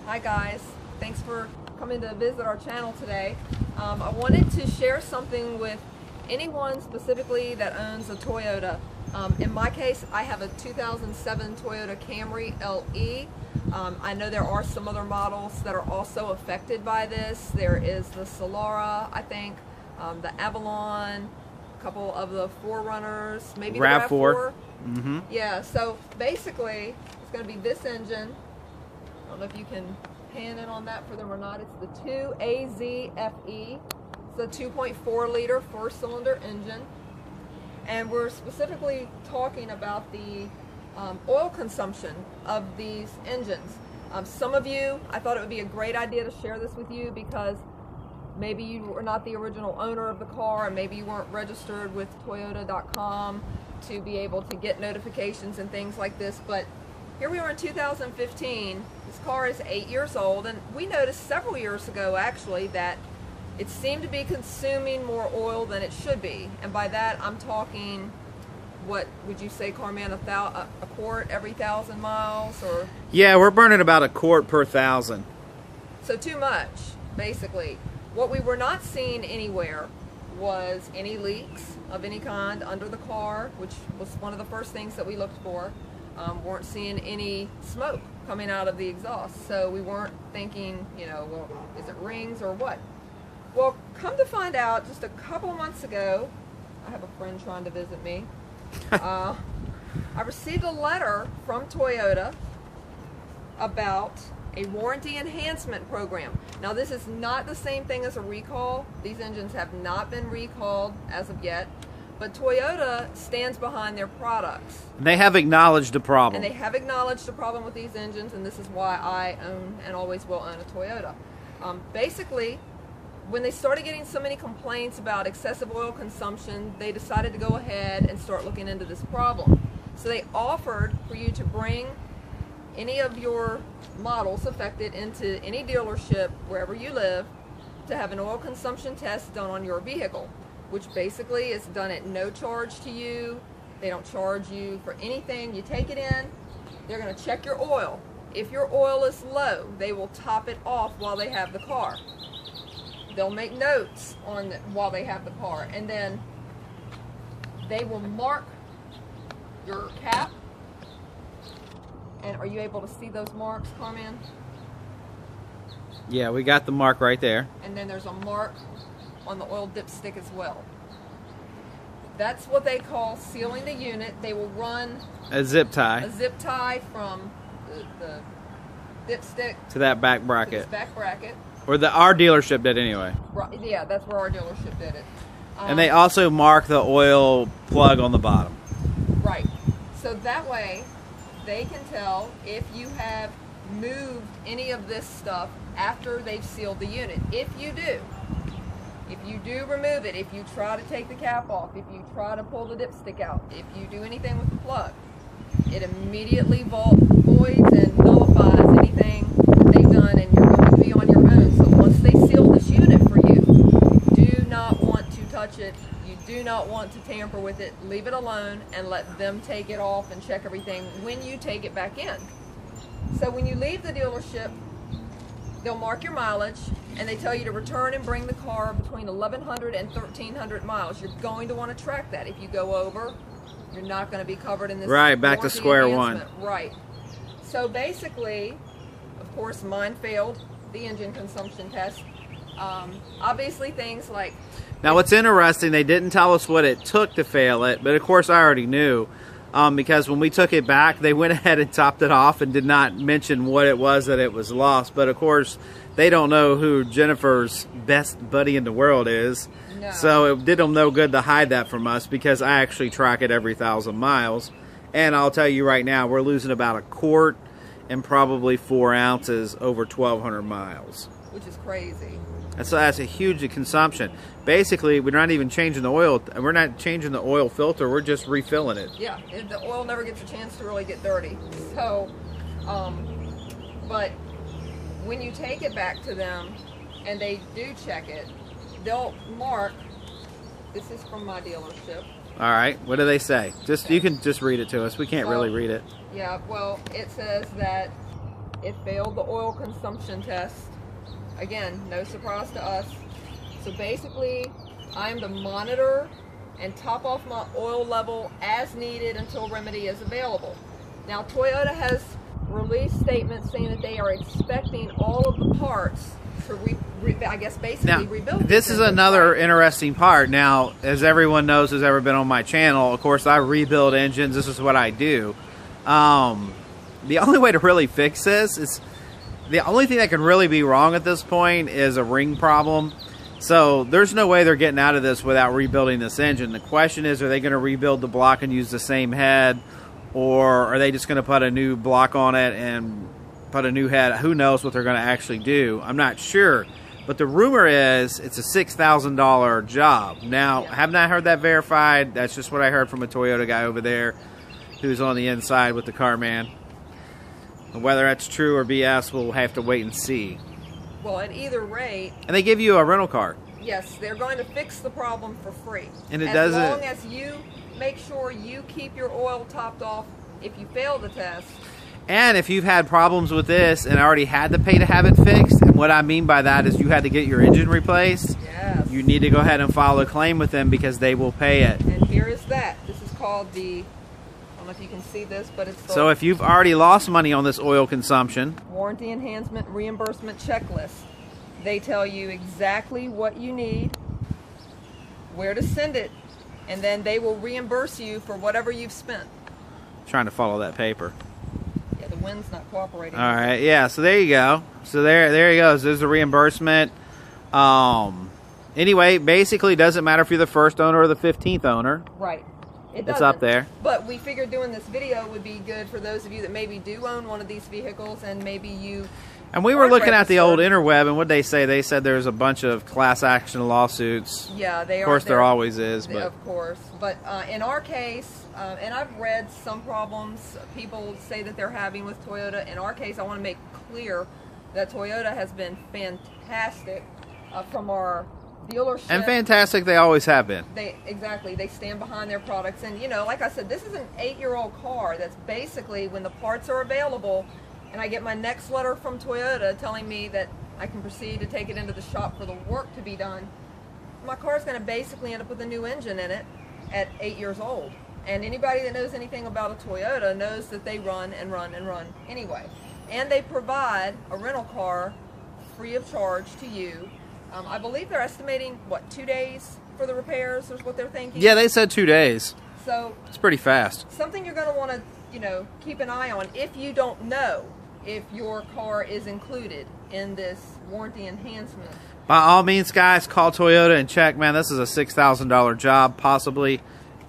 Hi guys, thanks for coming to visit our channel today. I wanted to share something with anyone specifically that owns a Toyota. In my case, I have a 2007 Toyota Camry LE. I know there are some other models that are also affected by this. There is the Solara, I think, the Avalon, a couple of the Forerunners, maybe the RAV4. Mm-hmm. Yeah, so basically it's going to be this engine. I don't know if you can pan in on that for them or not. It's the 2AZFE. It's a 2.4 liter 4-cylinder engine. And we're specifically talking about the oil consumption of these engines. Some of you, I thought it would be a great idea to share this with you because maybe you were not the original owner of the car, and maybe you weren't registered with Toyota.com to be able to get notifications and things like this. But here we are in 2015. This car is 8 years old, and we noticed several years ago actually that it seemed to be consuming more oil than it should be. And by that I'm talking, what would you say, Carman, a quart every 1,000 miles? Or yeah, we're burning about a quart per 1,000. So too much, basically. What we were not seeing anywhere was any leaks of any kind under the car, which was one of the first things that we looked for. Weren't seeing any smoke coming out of the exhaust, so we weren't thinking, you know, well, is it rings or what? Well, come to find out, just a couple of months ago, I have a friend trying to visit me. I received a letter from Toyota about a warranty enhancement program. Now, this is not the same thing as a recall. These engines have not been recalled as of yet, but Toyota stands behind their products. They have acknowledged the problem. And they have acknowledged the problem with these engines, and this is why I own and always will own a Toyota. Basically, when they started getting so many complaints about excessive oil consumption, they decided to go ahead and start looking into this problem. So they offered for you to bring any of your models affected into any dealership wherever you live to have an oil consumption test done on your vehicle, which basically is done at no charge to you. They don't charge you for anything. You take it in, they're going to check your oil. If your oil is low, they will top it off while they have the car. They'll make notes on while they have the car, and then they will mark your cap. And are you able to see those marks, Carman? Yeah, we got the mark right there. And then there's a mark on the oil dipstick as well. That's what they call sealing the unit. They will run a zip tie from the dipstick to that back bracket. To this back bracket. Or our dealership did anyway. Right, yeah, that's where our dealership did it. And they also mark the oil plug on the bottom. Right. So that way they can tell if you have moved any of this stuff after they've sealed the unit. If you do remove it, if you try to take the cap off, if you try to pull the dipstick out, if you do anything with the plug, it immediately voids and nullifies anything that they've done, and you're going to be on your own. So once they seal this unit for you, you do not want to touch it. You do not want to tamper with it. Leave it alone and let them take it off and check everything when you take it back in. So when you leave the dealership, they'll mark your mileage, and they tell you to return and bring the car between 1,100 and 1,300 miles. You're going to want to track that. If you go over, you're not going to be covered in this. Right, back to square one. Right. So basically, of course, mine failed the engine consumption test. Obviously, things like... Now, what's interesting, they didn't tell us what it took to fail it, but of course I already knew. Because when we took it back, they went ahead and topped it off and did not mention what it was that it was lost. But of course, they don't know who Jennifer's best buddy in the world is. No. So it did them no good to hide that from us, because I actually track it every 1,000 miles. And I'll tell you right now, we're losing about a quart and probably 4 ounces over 1,200 miles. Which is crazy. So that's a huge consumption. Basically, we're not even changing the oil. We're not changing the oil filter. We're just refilling it. Yeah, the oil never gets a chance to really get dirty. So, but when you take it back to them and they do check it, they'll mark. This is from my dealership. All right. What do they say? You can just read it to us. We can't really read it. Yeah. Well, it says that it failed the oil consumption test. Again, no surprise to us. So basically, I'm to monitor and top off my oil level as needed until remedy is available. Now, Toyota has released statements saying that they are expecting all of the parts to I guess basically rebuild. This is another interesting part. Now, as everyone knows who's ever been on my channel, of course, I rebuild engines. This is what I do. The only way to really fix this is, the only thing that can really be wrong at this point is a ring problem. So there's no way they're getting out of this without rebuilding this engine. The question is, are they going to rebuild the block and use the same head, or are they just going to put a new block on it and put a new head? Who knows what they're going to actually do? I'm not sure. But the rumor is it's a $6,000 job. Now, I have not heard that verified. That's just what I heard from a Toyota guy over there who's on the inside with the car man. Whether that's true or BS, we'll have to wait and see. Well, at either rate... And they give you a rental car. Yes, they're going to fix the problem for free. And it doesn't... As long as you make sure you keep your oil topped off if you fail the test. And if you've had problems with this and already had to pay to have it fixed, and what I mean by that is you had to get your engine replaced, yes, you need to go ahead and file a claim with them because they will pay it. And here is that. This is called the... I don't know if you can see this, but it's the... So if you've already lost money on this oil consumption... Warranty Enhancement Reimbursement Checklist. They tell you exactly what you need, where to send it, and then they will reimburse you for whatever you've spent. Trying to follow that paper. Yeah, the wind's not cooperating. All right, yeah, so there you go. So there he goes. There's the reimbursement. Anyway, basically, it doesn't matter if you're the first owner or the 15th owner. Right. It's up there. But we figured doing this video would be good for those of you that maybe do own one of these vehicles, and maybe you... And we were looking at the old interweb, and what they say? They said there's a bunch of class action lawsuits. Yeah, they are. Of course, there always is. But of course. But in our case, and I've read some problems people say that they're having with Toyota. In our case, I want to make clear that Toyota has been fantastic from our dealership. And fantastic they always have been. Exactly. They stand behind their products. And, you know, like I said, this is an 8-year-old car that's basically, when the parts are available, and I get my next letter from Toyota telling me that I can proceed to take it into the shop for the work to be done, my car is going to basically end up with a new engine in it at 8 years old. And anybody that knows anything about a Toyota knows that they run and run and run anyway. And they provide a rental car free of charge to you. I believe they're estimating, what, 2 days for the repairs is what they're thinking? Yeah, they said 2 days. So it's pretty fast. Something you're going to want to, you know, keep an eye on if you don't know if your car is included in this warranty enhancement. By all means, guys, call Toyota and check. Man, this is a $6,000 job, possibly.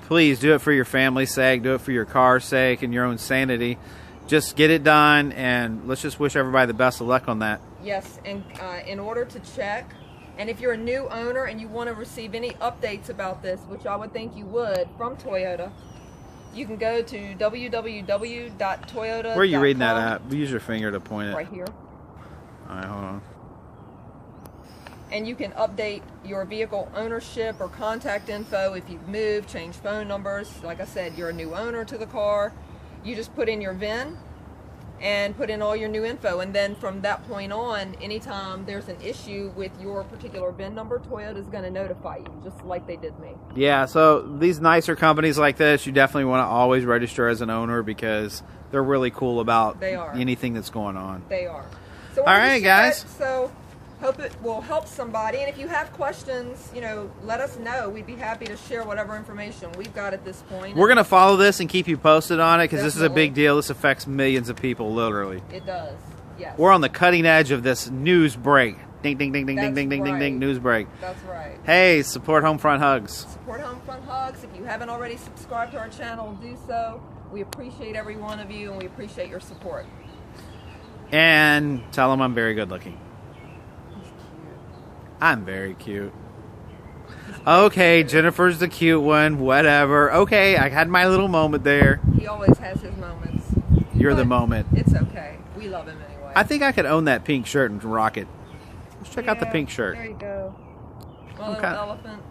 Please do it for your family's sake. Do it for your car's sake and your own sanity. Just get it done, and let's just wish everybody the best of luck on that. Yes, and in order to check, and if you're a new owner and you want to receive any updates about this, which I would think you would, from Toyota, you can go to www.toyota.com. Where are you reading that at? Use your finger to point it. Right here. All right, hold on. And you can update your vehicle ownership or contact info if you've moved, changed phone numbers. Like I said, you're a new owner to the car. You just put in your VIN and put in all your new info, and then from that point on, anytime there's an issue with your particular VIN number, Toyota's going to notify you, just like they did me. Yeah, so these nicer companies like this, you definitely want to always register as an owner because they're really cool about anything that's going on. They are. So all right, guys. So hope it will help somebody, and if you have questions, you know, let us know. We'd be happy to share whatever information we've got at this point. We're going to follow this and keep you posted on it because this is a big deal. This affects millions of people, literally. It does, yes. We're on the cutting edge of this news break. Ding, ding, ding, ding, ding, ding, ding, ding, ding, news break. That's right. Hey, support Homefront Hugs. Support Homefront Hugs. If you haven't already subscribed to our channel, do so. We appreciate every one of you, and we appreciate your support. And tell them I'm very good looking. I'm very cute. Okay, Jennifer's the cute one. Whatever. Okay, I had my little moment there. He always has his moments. You're the moment. It's okay. We love him anyway. I think I could own that pink shirt and rock it. Let's check out the pink shirt. There you go. My little elephant.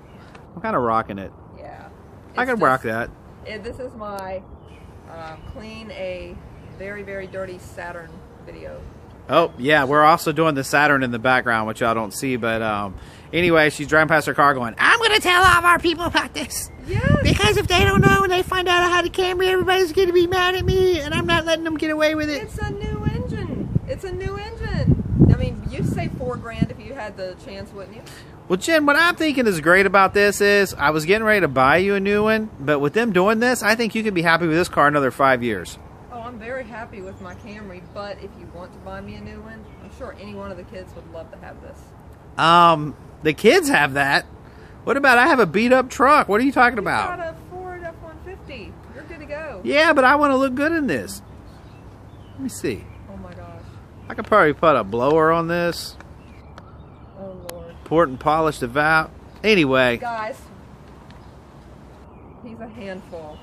I'm kind of rocking it. Yeah. I can rock that. This is my clean a very, very dirty Saturn video. Oh, yeah, we're also doing the Saturn in the background, which y'all don't see, but anyway, she's driving past her car going, I'm going to tell all of our people about this. Yes. Because if they don't know and they find out I had a Camry, everybody's going to be mad at me, and I'm not letting them get away with it. It's a new engine. It's a new engine. I mean, you'd say $4,000 if you had the chance, wouldn't you? Well, Jen, what I'm thinking is great about this is I was getting ready to buy you a new one, but with them doing this, I think you could be happy with this car another 5 years. Oh, I'm very happy with my Camry, but if you want to buy me a new one, I'm sure any one of the kids would love to have this. The kids have that. What about I have a beat up truck? What are you talking about? You got a Ford F-150. You're good to go. Yeah, but I want to look good in this. Let me see. Oh my gosh. I could probably put a blower on this. Oh Lord. Port and polish the valve. Anyway. Guys, he's a handful.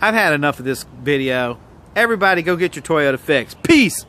I've had enough of this video. Everybody go get your Toyota fixed. Peace.